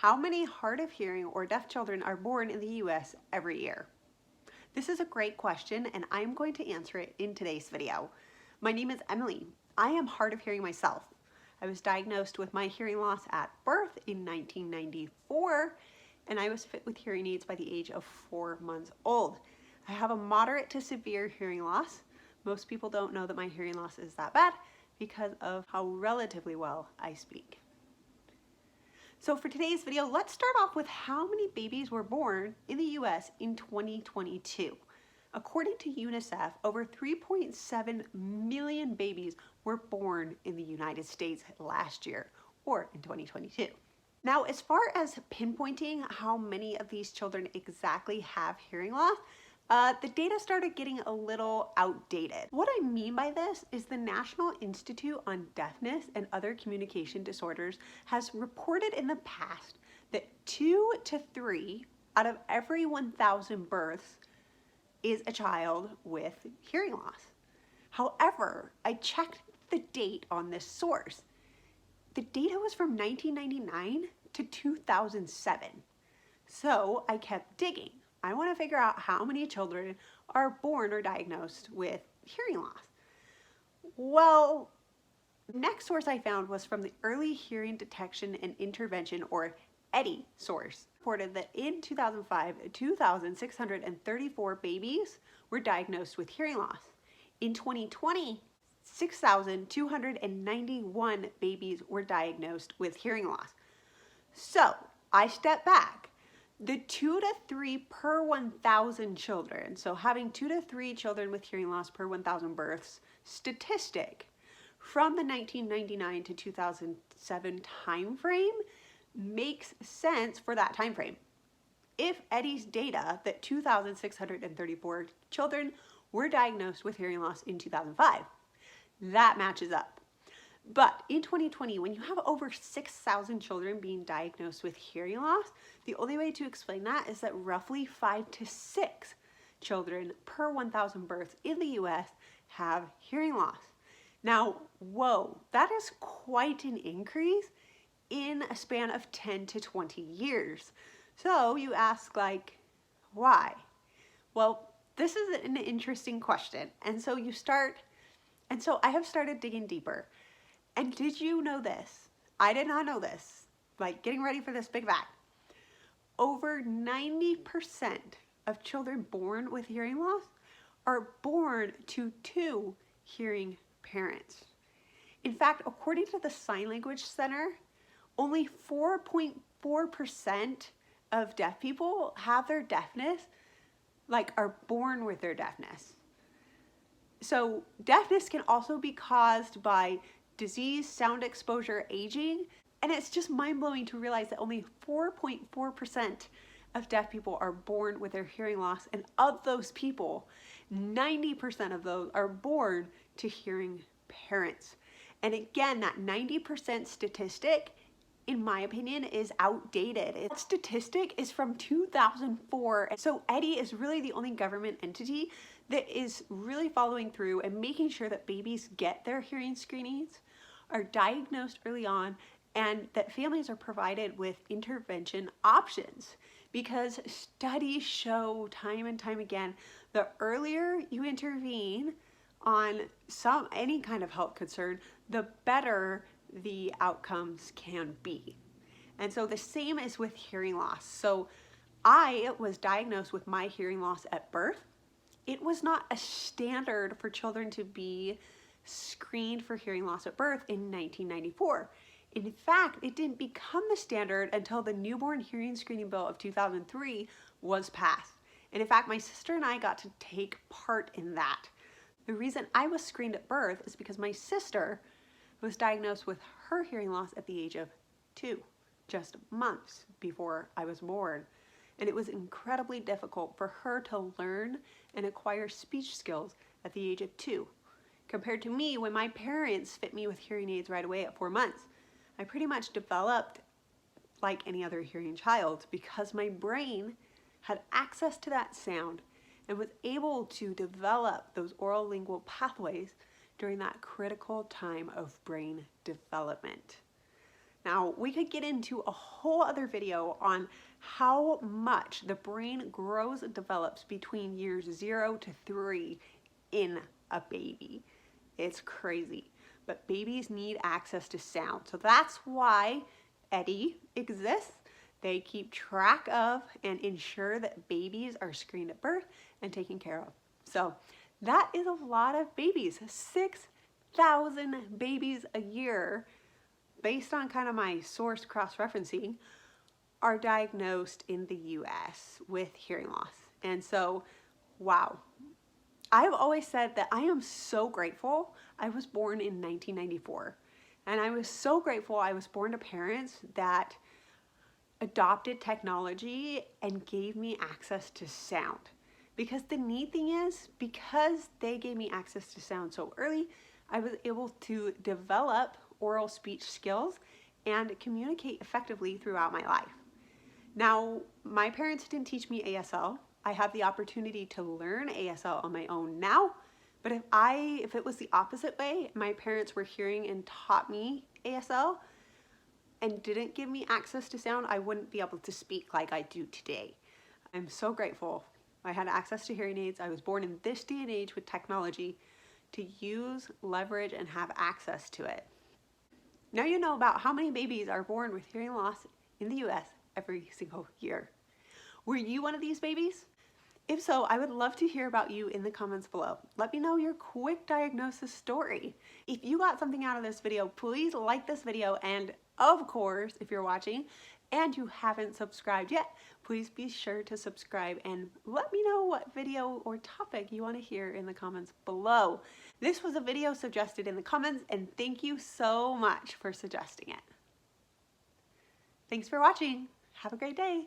How many hard of hearing or deaf children are born in the US every year? This is a great question and I'm going to answer it in today's video. My name is Emily. I am hard of hearing myself. I was diagnosed with my hearing loss at birth in 1994 and I was fit with hearing aids by the age of 4 months old. I have a moderate to severe hearing loss. Most people don't know that my hearing loss is that bad because of how relatively well I speak. So for today's video, let's start off with how many babies were born in the US in 2022. According to UNICEF, over 3.7 million babies were born in the United States last year, or in 2022. Now, as far as pinpointing how many of these children exactly have hearing loss, the data started getting a little outdated. What I mean by this is the National Institute on Deafness and Other Communication Disorders has reported in the past that 2 to 3 out of every 1,000 births is a child with hearing loss. However, I checked the date on this source. The data was from 1999 to 2007. So I kept digging. I want to figure out how many children are born or diagnosed with hearing loss. Well, the next source I found was from the Early Hearing Detection and Intervention, or EHDI source. Reported that in 2005, 2,634 babies were diagnosed with hearing loss. In 2020, 6,291 babies were diagnosed with hearing loss. So I stepped back. The 2 to 3 per 1,000 children, so having 2 to 3 children with hearing loss per 1,000 births statistic from the 1999 to 2007 time frame makes sense for that time frame. If EHDI's data that 2,634 children were diagnosed with hearing loss in 2005, that matches up. But in 2020, when you have over 6,000 children being diagnosed with hearing loss, the only way to explain that is that roughly 5 to 6 children per 1,000 births in the US have hearing loss. Now, whoa, that is quite an increase in a span of 10 to 20 years. So you ask, like, why? Well, this is an interesting question. And so I have started digging deeper. And did you know this? I did not know this. Like, getting ready for this big fact. Over 90% of children born with hearing loss are born to 2 hearing parents. In fact, according to the Sign Language Center, only 4.4% of deaf people have their deafness, are born with their deafness. So deafness can also be caused by disease, sound exposure, aging, and it's just mind-blowing to realize that only 4.4% of deaf people are born with their hearing loss, and of those people, 90% of those are born to hearing parents. And again, that 90% statistic, in my opinion, is outdated. That statistic is from 2004, so EHDI is really the only government entity that is really following through and making sure that babies get their hearing screenings, are diagnosed early on, and that families are provided with intervention options. Because studies show time and time again, the earlier you intervene on any kind of health concern, the better the outcomes can be. And so the same is with hearing loss. So I was diagnosed with my hearing loss at birth. It was not a standard for children to be screened for hearing loss at birth in 1994. In fact, it didn't become the standard until the Newborn Hearing Screening Bill of 2003 was passed. And in fact, my sister and I got to take part in that. The reason I was screened at birth is because my sister was diagnosed with her hearing loss at the age of 2, just months before I was born. And it was incredibly difficult for her to learn and acquire speech skills at the age of 2. Compared to me, when my parents fit me with hearing aids right away at 4 months, I pretty much developed like any other hearing child because my brain had access to that sound and was able to develop those oral lingual pathways during that critical time of brain development. Now, we could get into a whole other video on how much the brain grows and develops between years 0 to 3 in a baby. It's crazy, but babies need access to sound. So that's why EHDI exists. They keep track of and ensure that babies are screened at birth and taken care of. So that is a lot of babies, 6,000 babies a year, based on kind of my source cross-referencing, are diagnosed in the US with hearing loss. And so, wow. I've always said that I am so grateful I was born in 1994. And I was so grateful I was born to parents that adopted technology and gave me access to sound. Because the neat thing is, because they gave me access to sound so early, I was able to develop oral speech skills and communicate effectively throughout my life. Now, my parents didn't teach me ASL. I have the opportunity to learn ASL on my own now, but if it was the opposite way, my parents were hearing and taught me ASL and didn't give me access to sound, I wouldn't be able to speak like I do today. I'm so grateful I had access to hearing aids. I was born in this day and age with technology to use, leverage, and have access to it. Now you know about how many babies are born with hearing loss in the US every single year. Were you one of these babies? If so, I would love to hear about you in the comments below. Let me know your quick diagnosis story. If you got something out of this video, please like this video, and of course, if you're watching and you haven't subscribed yet, please be sure to subscribe and let me know what video or topic you want to hear in the comments below. This was a video suggested in the comments, and thank you so much for suggesting it. Thanks for watching. Have a great day.